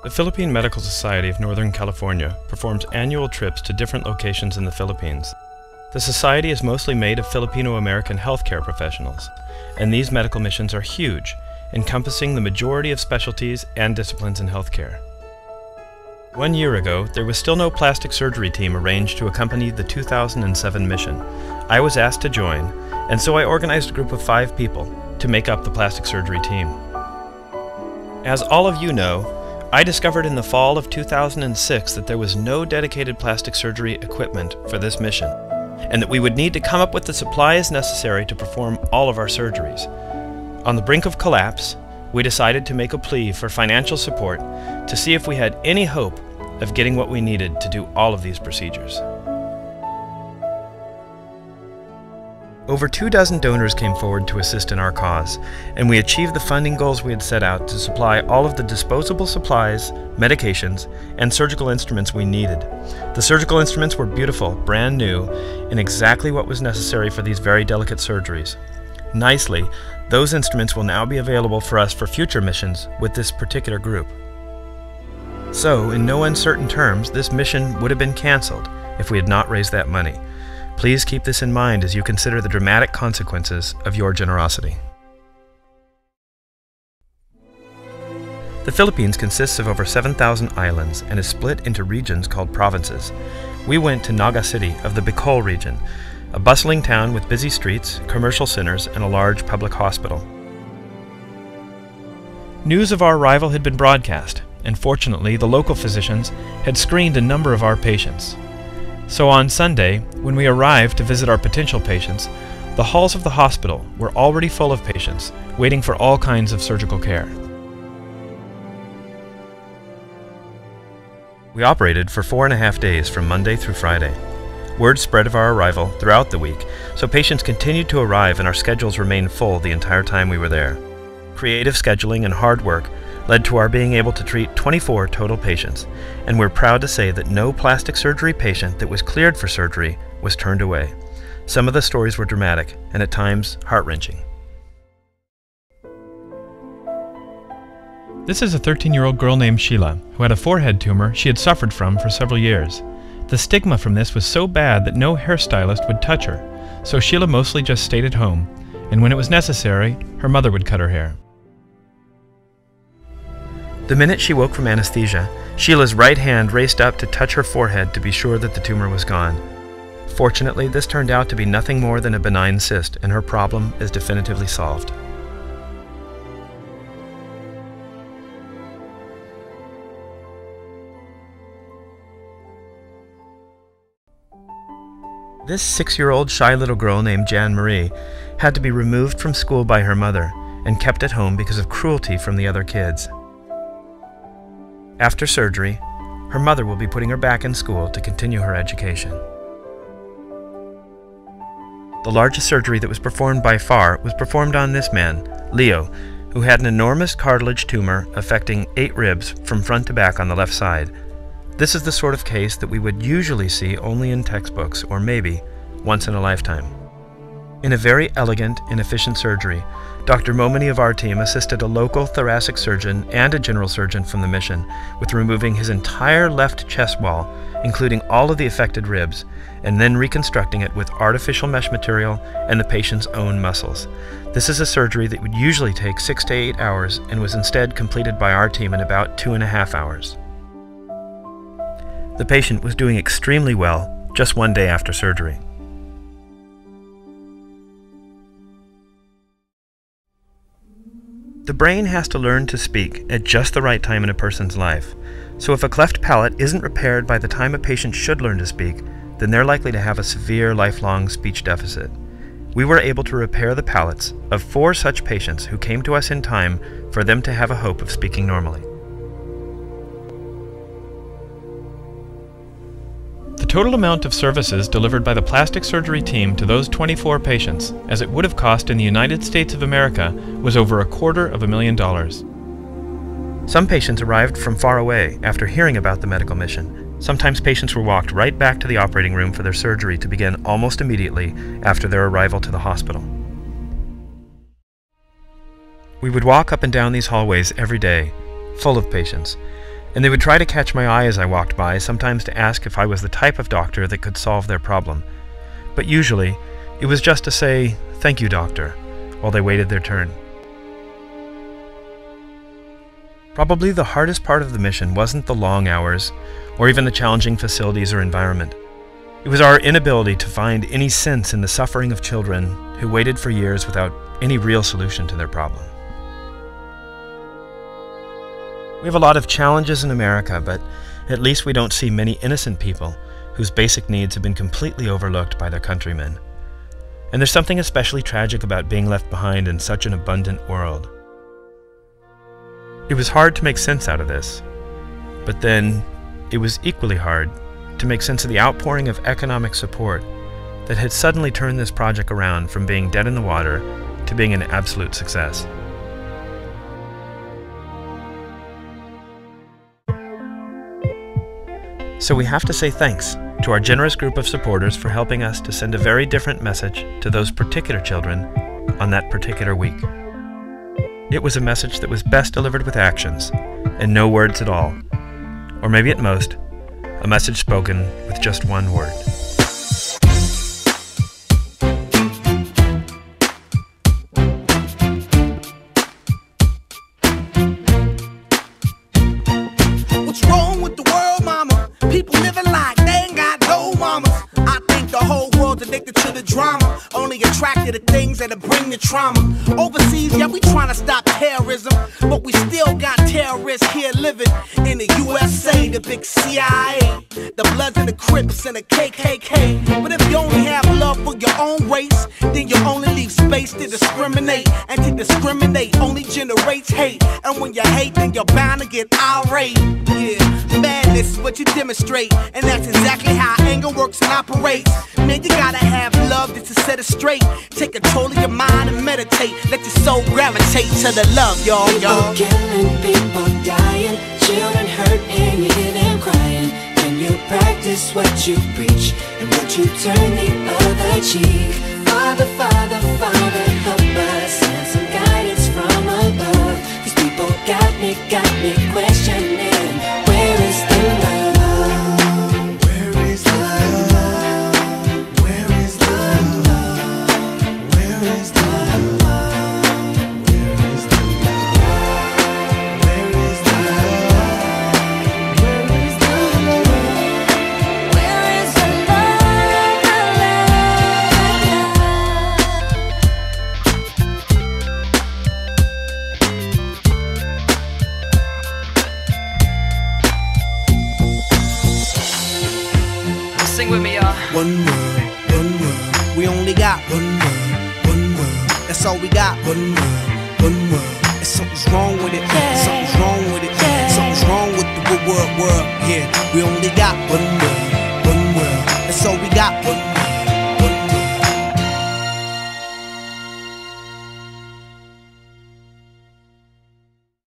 The Philippine Medical Society of Northern California performs annual trips to different locations in the Philippines. The society is mostly made of Filipino-American healthcare professionals, and these medical missions are huge, encompassing the majority of specialties and disciplines in healthcare. 1 year ago, there was still no plastic surgery team arranged to accompany the 2007 mission. I was asked to join, and so I organized a group of 5 people to make up the plastic surgery team. As all of you know, I discovered in the fall of 2006 that there was no dedicated plastic surgery equipment for this mission, and that we would need to come up with the supplies necessary to perform all of our surgeries. On the brink of collapse, we decided to make a plea for financial support to see if we had any hope of getting what we needed to do all of these procedures. Over 24 donors came forward to assist in our cause, and we achieved the funding goals we had set out to supply all of the disposable supplies, medications, and surgical instruments we needed. The surgical instruments were beautiful, brand new, and exactly what was necessary for these very delicate surgeries. Nicely, those instruments will now be available for us for future missions with this particular group. So, in no uncertain terms, this mission would have been canceled if we had not raised that money. Please keep this in mind as you consider the dramatic consequences of your generosity. The Philippines consists of over 7,000 islands and is split into regions called provinces. We went to Naga City of the Bicol region, a bustling town with busy streets, commercial centers, and a large public hospital. News of our arrival had been broadcast, and fortunately the local physicians had screened a number of our patients. So on Sunday, when we arrived to visit our potential patients, the halls of the hospital were already full of patients, waiting for all kinds of surgical care. We operated for 4.5 days from Monday through Friday. Word spread of our arrival throughout the week, so patients continued to arrive and our schedules remained full the entire time we were there. Creative scheduling and hard work led to our being able to treat 24 total patients, and we're proud to say that no plastic surgery patient that was cleared for surgery was turned away. Some of the stories were dramatic and at times heart-wrenching. This is a 13-year-old girl named Sheila who had a forehead tumor she had suffered from for several years. The stigma from this was so bad that no hairstylist would touch her, so Sheila mostly just stayed at home, and when it was necessary, her mother would cut her hair. The minute she woke from anesthesia, Sheila's right hand raced up to touch her forehead to be sure that the tumor was gone. Fortunately, this turned out to be nothing more than a benign cyst, and her problem is definitively solved. This 6-year-old shy little girl named Jan Marie had to be removed from school by her mother and kept at home because of cruelty from the other kids. After surgery, her mother will be putting her back in school to continue her education. The largest surgery that was performed by far was performed on this man, Leo, who had an enormous cartilage tumor affecting 8 ribs from front to back on the left side. This is the sort of case that we would usually see only in textbooks or maybe once in a lifetime. In a very elegant and efficient surgery, Dr. Momani of our team assisted a local thoracic surgeon and a general surgeon from the mission with removing his entire left chest wall, including all of the affected ribs, and then reconstructing it with artificial mesh material and the patient's own muscles. This is a surgery that would usually take 6 to 8 hours and was instead completed by our team in about 2.5 hours. The patient was doing extremely well just 1 day after surgery. The brain has to learn to speak at just the right time in a person's life. So if a cleft palate isn't repaired by the time a patient should learn to speak, then they're likely to have a severe lifelong speech deficit. We were able to repair the palates of 4 such patients who came to us in time for them to have a hope of speaking normally. The total amount of services delivered by the plastic surgery team to those 24 patients, as it would have cost in the United States of America, was over $250,000. Some patients arrived from far away after hearing about the medical mission. Sometimes patients were walked right back to the operating room for their surgery to begin almost immediately after their arrival to the hospital. We would walk up and down these hallways every day, full of patients, and they would try to catch my eye as I walked by, sometimes to ask if I was the type of doctor that could solve their problem. But usually, it was just to say, "Thank you, doctor," while they waited their turn. Probably the hardest part of the mission wasn't the long hours, or even the challenging facilities or environment. It was our inability to find any sense in the suffering of children who waited for years without any real solution to their problem. We have a lot of challenges in America, but at least we don't see many innocent people whose basic needs have been completely overlooked by their countrymen. And there's something especially tragic about being left behind in such an abundant world. It was hard to make sense out of this, but then it was equally hard to make sense of the outpouring of economic support that had suddenly turned this project around from being dead in the water to being an absolute success. So we have to say thanks to our generous group of supporters for helping us to send a very different message to those particular children on that particular week. It was a message that was best delivered with actions and no words at all, or maybe at most, a message spoken with just one word. What's wrong with the world, mama? People living like they ain't got no mamas. I think the whole world's addicted to the drama, only attracted to things that'll bring the trauma. Overseas, yeah, we trying to stop terrorism, but we still got terrorists here living in the USA, the big CIA, the Bloods and the Crips and the KKK. But if you only have love for your own race, then you only leave space to discriminate, and to discriminate only generates hate. And when you hate, then you're bound to get irate. Yeah, madness is what you demonstrate, and that's exactly how anger works and operates. Man, you gotta have love just to set it straight. Take control of your mind and meditate. Let your soul gravitate to the love, y'all. People killing, people dying, children hurt and you hear them crying. When you practice what you preach, and would you turn the other cheek? Father, Father, Father, help us, send some guidance from above. These people got me questioning, where is the love? Where is the love? Where is the love? Where is the love? Where is the love? Where is the love? Where is the love? Where is the Sing with me, y'all. One word, we only got one word, that's all we got. One word, and something's wrong with it, something's wrong with it, something's wrong with the world, yeah, we only got one word.